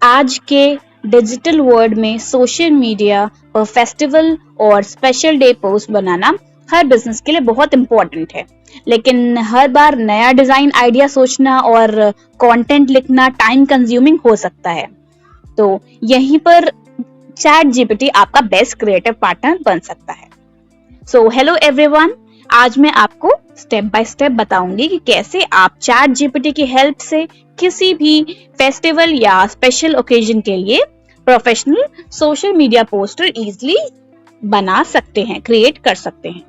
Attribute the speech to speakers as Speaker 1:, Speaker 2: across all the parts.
Speaker 1: आज के digital world में सोशल मीडिया और फेस्टिवल और स्पेशल डे पोस्ट बनाना हर बिजनेस के लिए बहुत इम्पोर्टेंट है। लेकिन हर बार नया डिजाइन आइडिया सोचना और कंटेंट लिखना टाइम कंज्यूमिंग हो सकता है। तो यहीं पर चैट जीपीटी आपका बेस्ट क्रिएटिव पार्टनर बन सकता है। सो हेलो एवरीवन, आज मैं आपको स्टेप बाय स्टेप बताऊंगी कि कैसे आप चैट जीपीटी की हेल्प से किसी भी फेस्टिवल या स्पेशल ओकेजन के लिए professional social media poster easily बना सकते हैं, क्रिएट कर सकते हैं।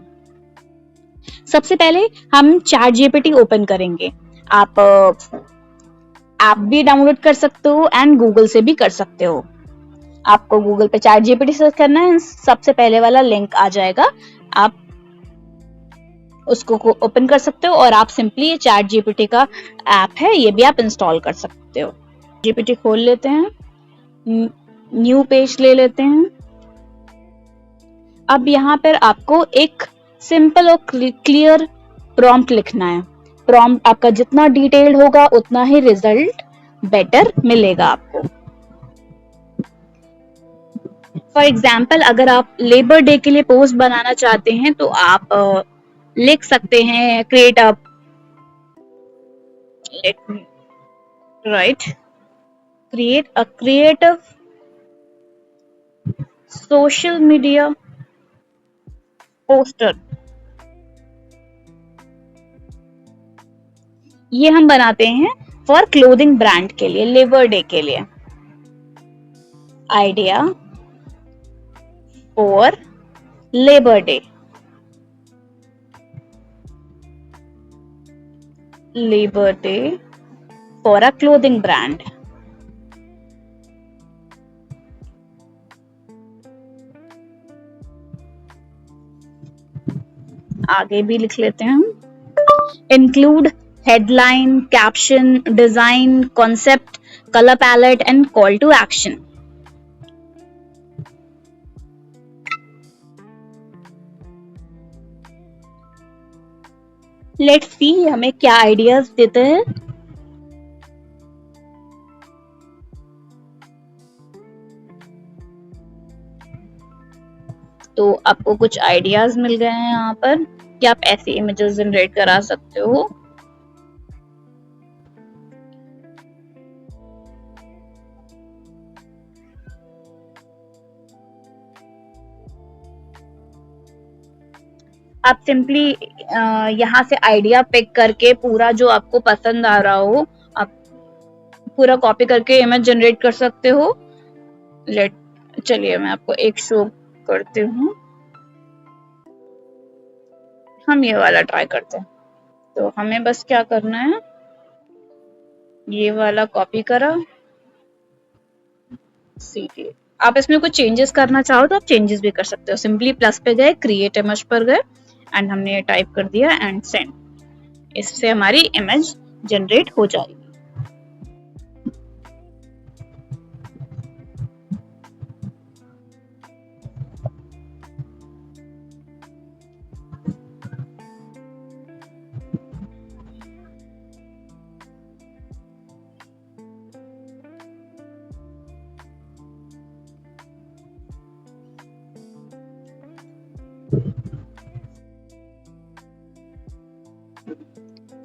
Speaker 1: सबसे पहले हम चैट जीपीटी ओपन करेंगे। आप ऐप भी डाउनलोड कर सकते हो एंड गूगल से भी कर सकते हो। आपको गूगल पे चैट जीपीटी सर्च करना है, सबसे पहले वाला लिंक आ जाएगा, आप उसको ओपन कर सकते हो और आप सिंपली ये चैट जीपीटी का ऐप है, ये भी आप इंस्टॉल कर सकते हो। जीपीटी खोल लेते हैं, न्यू पेज ले लेते हैं। अब यहाँ पर आपको एक सिंपल और क्लियर प्रॉम्प्ट लिखना है। प्रॉम्प्ट आपका जितना डिटेल्ड होगा उतना ही रिजल्ट बेटर मिलेगा आपको। फॉर एग्जाम्पल, अगर आप लेबर डे के लिए पोस्ट बनाना चाहते हैं तो आप लिख सकते हैं create a creative social media poster. ये हम बनाते हैं फॉर क्लोथिंग ब्रांड के लिए, लेबर डे के लिए। Idea for labour day, labour day for a clothing brand. आगे भी लिख लेते हैं हम। Include headline, caption, design, concept, color palette and call to action. Let's see हमें क्या आइडियाज देते हैं। तो आपको कुछ आइडियाज मिल गए हैं यहाँ पर कि आप ऐसे इमेजेस जनरेट करा सकते हो। आप सिंपली यहाँ से आइडिया पिक करके पूरा जो आपको पसंद आ रहा हो आप पूरा कॉपी करके इमेज जनरेट कर सकते हो। चलिए मैं आपको एक शो करती हूँ, हम ये वाला ट्राई करते हैं। तो हमें बस क्या करना है, ये वाला कॉपी करा, सीधी। आप इसमें कुछ चेंजेस करना चाहो तो आप चेंजेस भी कर सकते हो। सिंपली प्लस पे गए, क्रिएट इमेज पर गए एंड हमने ये टाइप कर दिया एंड सेंड। इससे हमारी इमेज जनरेट हो जाएगी।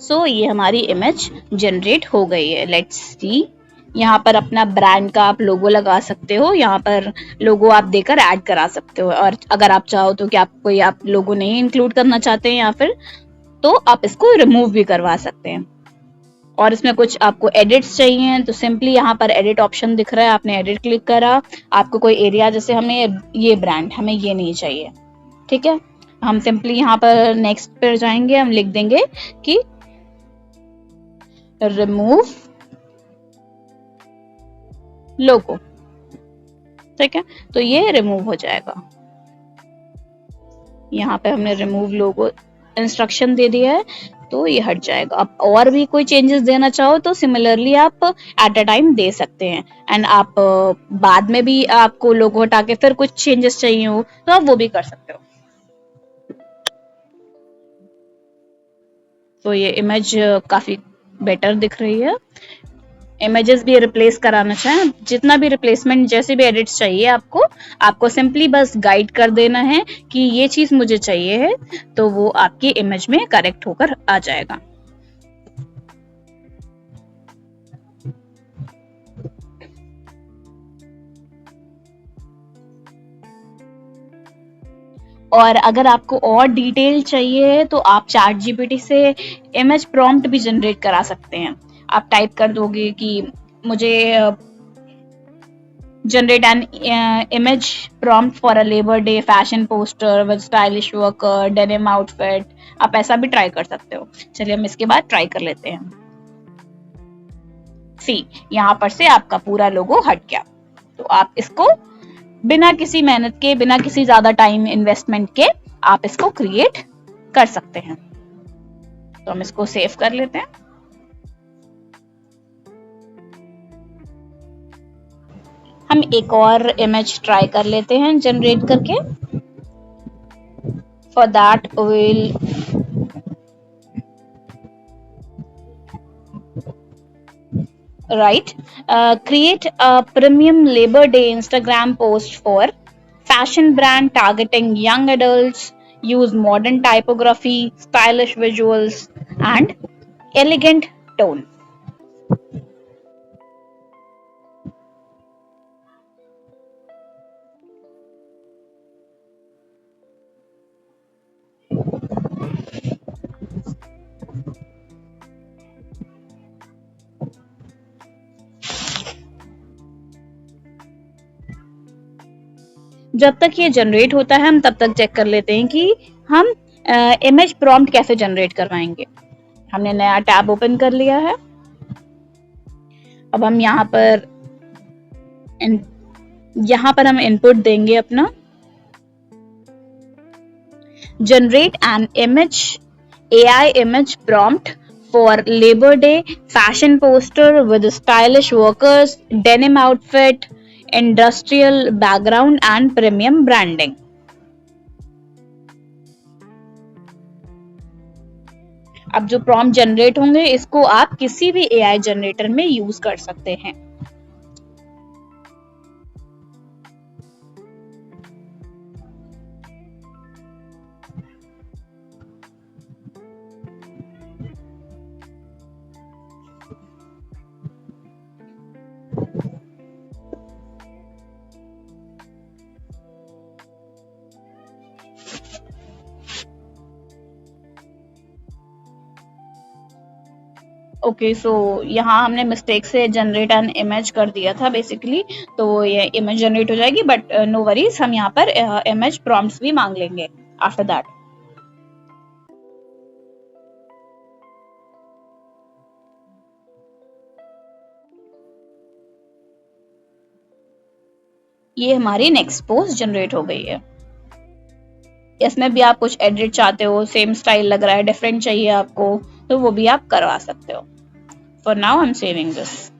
Speaker 1: सो ये हमारी इमेज जनरेट हो गई है। लेट्स सी, यहाँ पर अपना ब्रांड का आप लोगो लगा सकते हो, यहाँ पर लोगो आप देकर ऐड करा सकते हो। और अगर आप चाहो तो कि आप लोगो नहीं इंक्लूड करना चाहते हैं या फिर तो आप इसको रिमूव भी करवा सकते हैं। और इसमें कुछ आपको एडिट्स चाहिए तो सिंपली यहाँ पर एडिट ऑप्शन दिख रहा है, आपने एडिट क्लिक करा। आपको कोई एरिया, जैसे हमें ये ब्रांड हमें ये नहीं चाहिए, ठीक है, हम सिंपली यहाँ पर नेक्स्ट पर जाएंगे, हम लिख देंगे कि रिमूव लोगो, ठीक है। तो ये रिमूव हो जाएगा। यहाँ पे हमने रिमूव लोगो इंस्ट्रक्शन दे दिया है तो ये हट जाएगा। आप और भी कोई चेंजेस देना चाहो तो सिमिलरली आप एट अ टाइम दे सकते हैं। एंड आप बाद में भी आपको लोगो हटा के फिर कुछ चेंजेस चाहिए हो तो आप वो भी कर सकते हो। तो ये इमेज काफी बेटर दिख रही है। इमेजेस भी रिप्लेस कराना चाहें, जितना भी रिप्लेसमेंट जैसे भी एडिट्स चाहिए आपको सिंपली बस गाइड कर देना है कि ये चीज़ मुझे चाहिए है, तो वो आपकी इमेज में करेक्ट होकर आ जाएगा। और अगर आपको और डिटेल चाहिए तो आप चैट जीपीटी से इमेज प्रॉम्प्ट भी जनरेट करा सकते हैं। आप टाइप कर दोगे कि मुझे generate an image prompt for a Labor Day fashion poster with stylish worker denim outfit। आप ऐसा भी ट्राई कर सकते हो। चलिए हम इसके बाद ट्राई कर लेते हैं। सी, यहाँ पर से आपका पूरा लोगो हट गया। तो आप इसको बिना किसी मेहनत के, बिना किसी ज्यादा टाइम इन्वेस्टमेंट के आप इसको क्रिएट कर सकते हैं। तो हम इसको सेव कर लेते हैं। हम एक और इमेज ट्राई कर लेते हैं जनरेट करके। For that will write create a premium Labor Day Instagram post for fashion brand targeting young adults, use modern typography, stylish visuals and elegant tone। जब तक ये जनरेट होता है हम तब तक चेक कर लेते हैं कि हम इमेज प्रॉम्प्ट कैसे जनरेट करवाएंगे। हमने नया टैब ओपन कर लिया है। अब हम यहाँ पर हम इनपुट देंगे अपना generate an image AI image prompt for Labor Day fashion poster with stylish workers, denim outfit, industrial background and premium branding। अब जो प्रॉम्प्ट जनरेट होंगे इसको आप किसी भी AI जनरेटर में यूज कर सकते हैं। ओके सो यहाँ हमने मिस्टेक से जनरेट एन इमेज कर दिया था बेसिकली, तो ये इमेज जनरेट हो जाएगी, बट नो वरीज, हम यहाँ पर इमेज प्रॉम्प्ट्स भी मांग लेंगे आफ्टर दैट। ये हमारी नेक्स्ट पोस्ट जनरेट हो गई है। इसमें भी आप कुछ एडिट चाहते हो, सेम स्टाइल लग रहा है, डिफरेंट चाहिए आपको, तो वो भी आप करवा सकते हो। For now I am saving this.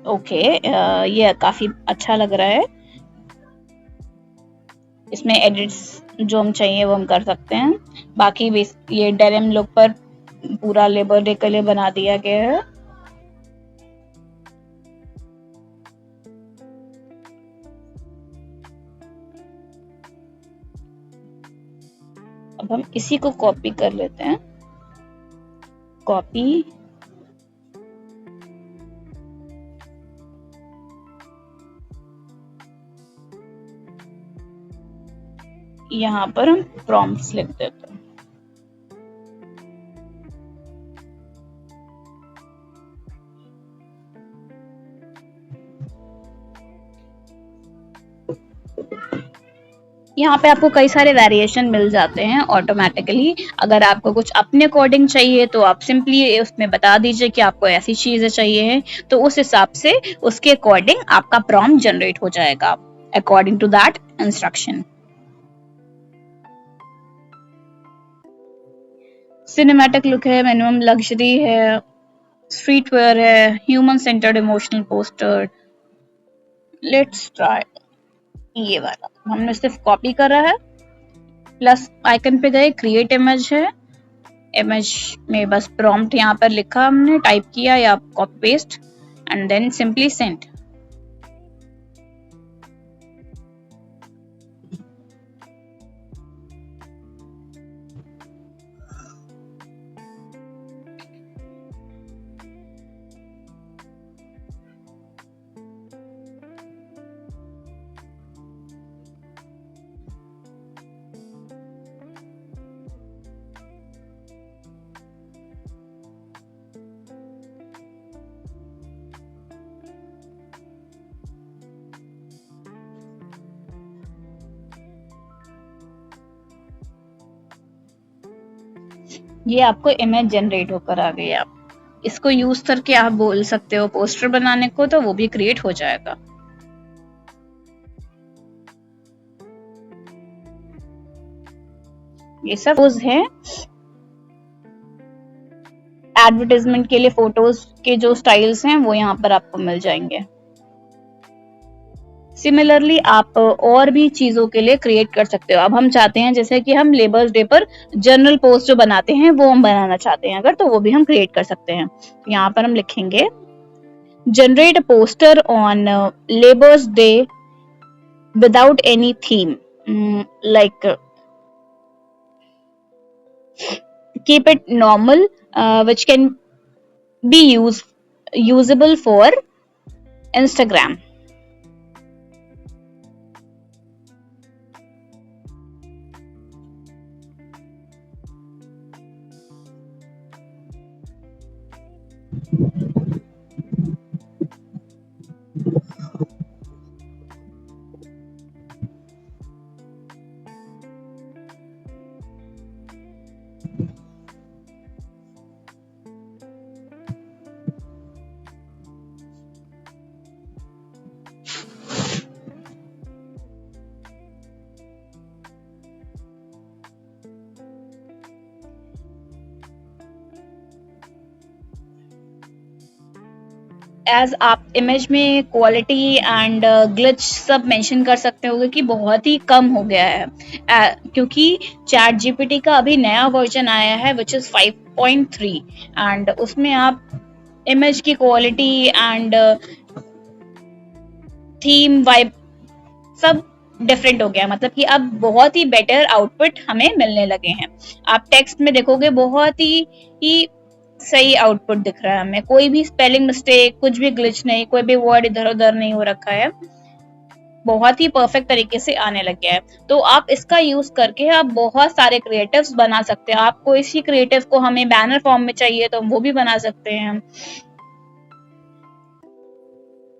Speaker 1: Okay, ये काफी अच्छा लग रहा है। इसमें एडिट्स जो हम चाहिए वो हम कर सकते हैं। बाकी ये डेनिम लुक पर पूरा लेबर डे के लिए बना दिया गया है। अब हम इसी को कॉपी कर लेते हैं। कॉपी, यहाँ पर हम प्रॉम्प्ट्स लिख देते हैं। यहाँ पे आपको कई सारे वेरिएशन मिल जाते हैं ऑटोमेटिकली। अगर आपको कुछ अपने अकॉर्डिंग चाहिए तो आप सिंपली उसमें बता दीजिए कि आपको ऐसी चीजें चाहिए हैं, तो उस हिसाब से उसके अकॉर्डिंग आपका प्रॉम्प्ट जनरेट हो जाएगा according to that instruction. Cinematic look है, मिनिमम लग्जरी है, स्ट्रीट वेयर है, human centred emotional poster. Let's try. ये वाला हमने सिर्फ कॉपी करा है, प्लस आइकन पे गए, क्रिएट इमेज है, इमेज में बस प्रॉम्प्ट यहाँ पर लिखा, हमने टाइप किया या copy paste and then simply send. ये आपको इमेज जनरेट होकर आ गई। आप इसको यूज करके आप बोल सकते हो पोस्टर बनाने को, तो वो भी क्रिएट हो जाएगा। ये सब है एडवर्टाइजमेंट के लिए फोटोज के जो स्टाइल्स हैं वो यहाँ पर आपको मिल जाएंगे। सिमिलरली आप और भी चीजों के लिए क्रिएट कर सकते हो। अब हम चाहते हैं जैसे कि हम लेबर्स डे पर जनरल पोस्ट जो बनाते हैं वो हम बनाना चाहते हैं अगर, तो वो भी हम क्रिएट कर सकते हैं। तो यहाँ पर हम लिखेंगे generate poster on labours day without any theme, like keep it normal, which can be usable for Instagram. As आप इमेज में क्वालिटी एंड ग्लिच सब मेंशन कर सकते होगे कि बहुत ही कम हो गया है, क्योंकि चैट जीपीटी का अभी नया वर्जन आया है विच इज 5.3 एंड उसमें आप इमेज की क्वालिटी एंड थीम वाइब सब डिफरेंट हो गया, मतलब कि अब बहुत ही बेटर आउटपुट हमें मिलने लगे हैं। आप टेक्स्ट में देखोगे बहुत ही सही आउटपुट दिख रहा है हमें, कोई भी स्पेलिंग मिस्टेक, कुछ भी ग्लिच नहीं, कोई भी वर्ड इधर उधर नहीं हो रखा है, बहुत ही परफेक्ट तरीके से आने लग गया है। तो आप इसका यूज करके आप बहुत सारे क्रिएटिव्स बना सकते हैं। आपको इसी क्रिएटिव को हमें बैनर फॉर्म में चाहिए तो वो भी बना सकते हैं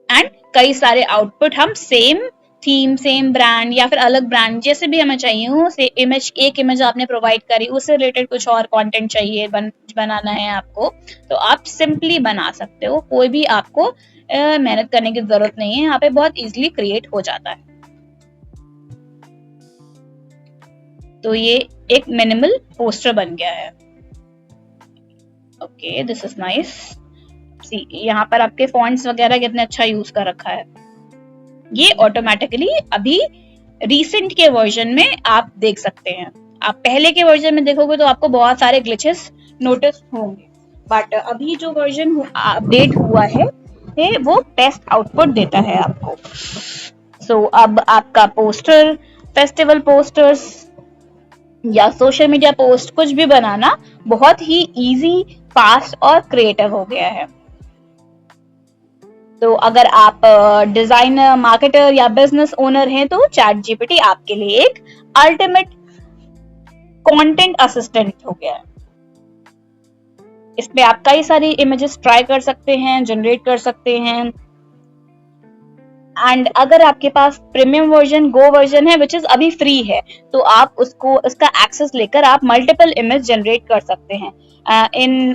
Speaker 1: एंड कई सारे आउटपुट हम सेम थीम, सेम ब्रांड या फिर अलग ब्रांड जैसे भी हमें चाहिए हो, से इमेज एक इमेज आपने प्रोवाइड करी, उससे रिलेटेड कुछ और कंटेंट चाहिए बनाना है आपको, तो आप सिंपली बना सकते हो। कोई भी आपको मेहनत करने की जरूरत नहीं है, यहाँ पे बहुत इजीली क्रिएट हो जाता है। तो ये एक मिनिमल पोस्टर बन गया है। Okay, this is nice. See यहाँ पर आपके फॉन्ट्स वगैरह कितने अच्छा यूज कर रखा है। ये ऑटोमेटिकली अभी रिसेंट के वर्जन में आप देख सकते हैं। आप पहले के वर्जन में देखोगे तो आपको बहुत सारे ग्लिचेस नोटिस होंगे, बट अभी जो वर्जन अपडेट हुआ है वो बेस्ट आउटपुट देता है आपको। सो अब आपका पोस्टर, फेस्टिवल पोस्टर्स या सोशल मीडिया पोस्ट कुछ भी बनाना बहुत ही इजी, फास्ट और क्रिएटिव हो गया है। तो अगर आप डिजाइनर, मार्केटर या बिजनेस ओनर हैं तो चैट जीपीटी आपके लिए एक अल्टीमेट कंटेंट असिस्टेंट हो गया है। इसमें आप कई सारी इमेजेस ट्राई कर सकते हैं, जनरेट कर सकते हैं एंड अगर आपके पास प्रीमियम वर्जन, गो वर्जन है विच इज अभी फ्री है, तो आप उसको इसका एक्सेस लेकर आप मल्टीपल इमेज जनरेट कर सकते हैं। इन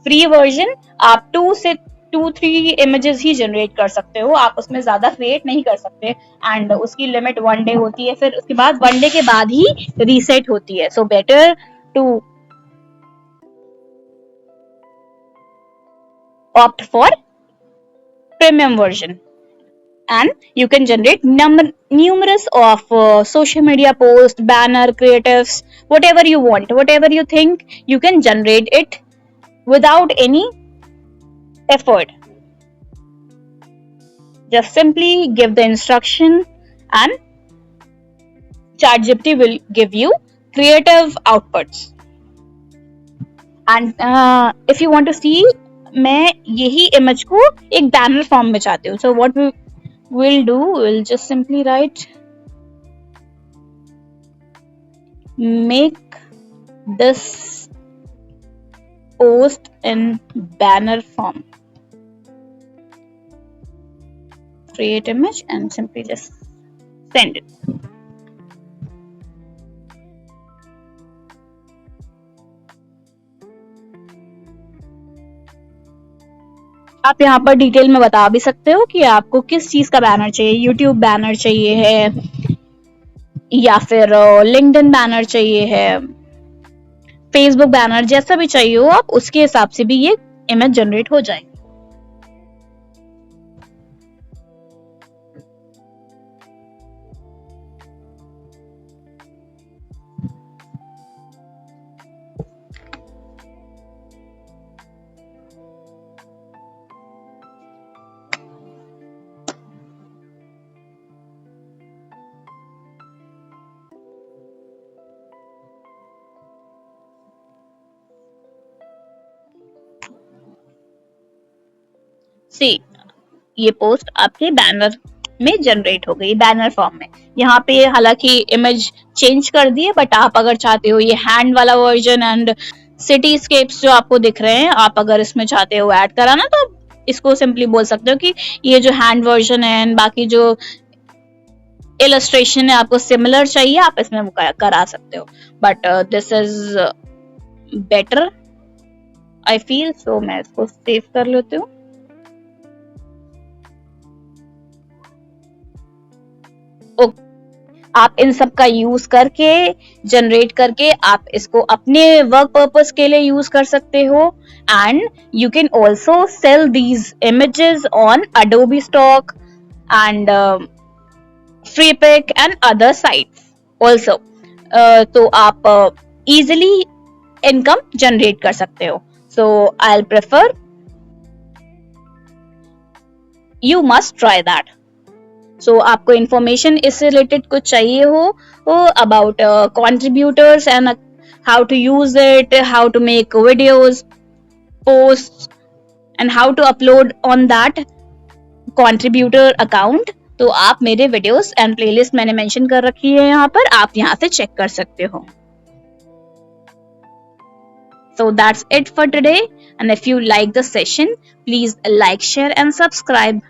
Speaker 1: फ्री वर्जन आप 2 से 3 इमेजेस ही जनरेट कर सकते हो, आप उसमें ज्यादा क्रिएट नहीं कर सकते एंड उसकी लिमिट 1 डे होती है, फिर उसके बाद 1 डे के बाद ही रीसेट होती है। So better to opt for premium version. and you can generate numerous of social media posts, banner, creatives, whatever you want, whatever you think, you can generate it without any effort. Just simply give the instruction and ChatGPT will give you creative outputs. And if you want to see, मैं यही image को एक banner form में चाहती हूँ. So what we will do, will just simply write make this post in banner form, create image and simply just send it. आप यहाँ पर डिटेल में बता भी सकते हो कि आपको किस चीज का बैनर चाहिए. यूट्यूब बैनर चाहिए है या फिर लिंक्डइन बैनर चाहिए है, फेसबुक बैनर, जैसा भी चाहिए हो आप उसके हिसाब से भी ये इमेज जनरेट हो जाएगी. सी, ये पोस्ट आपके बैनर में जनरेट हो गई, बैनर फॉर्म में. यहाँ पे हालांकि इमेज चेंज कर दिए, बट आप अगर चाहते हो ये हैंड वाला वर्जन एंड सिटीस्केप्स जो आपको दिख रहे हैं, आप अगर इसमें चाहते हो ऐड कराना तो इसको सिंपली बोल सकते हो कि ये जो हैंड वर्जन है एंड बाकी जो इलस्ट्रेशन है आपको सिमिलर चाहिए, आप इसमें करा सकते हो. But this is better I feel. So मैं इसको सेव कर लेती हूँ. आप इन सब का यूज करके जनरेट करके आप इसको अपने वर्क पर्पस के लिए यूज कर सकते हो. And you can also sell these images on Adobe stock and Freepik and other sites also. तो आप इजिली इनकम जनरेट कर सकते हो. So I prefer you must try that. So आपको इन्फॉर्मेशन इससे रिलेटेड कुछ चाहिए हो about contributors and how to use it, how to make videos, post and how to upload on that contributor account, तो आप मेरे वीडियोस एंड प्लेलिस्ट मैंने mention कर रखी है यहाँ पर, आप यहाँ से चेक कर सकते हो. So that's it for today, and if you like the session, please like, share and subscribe.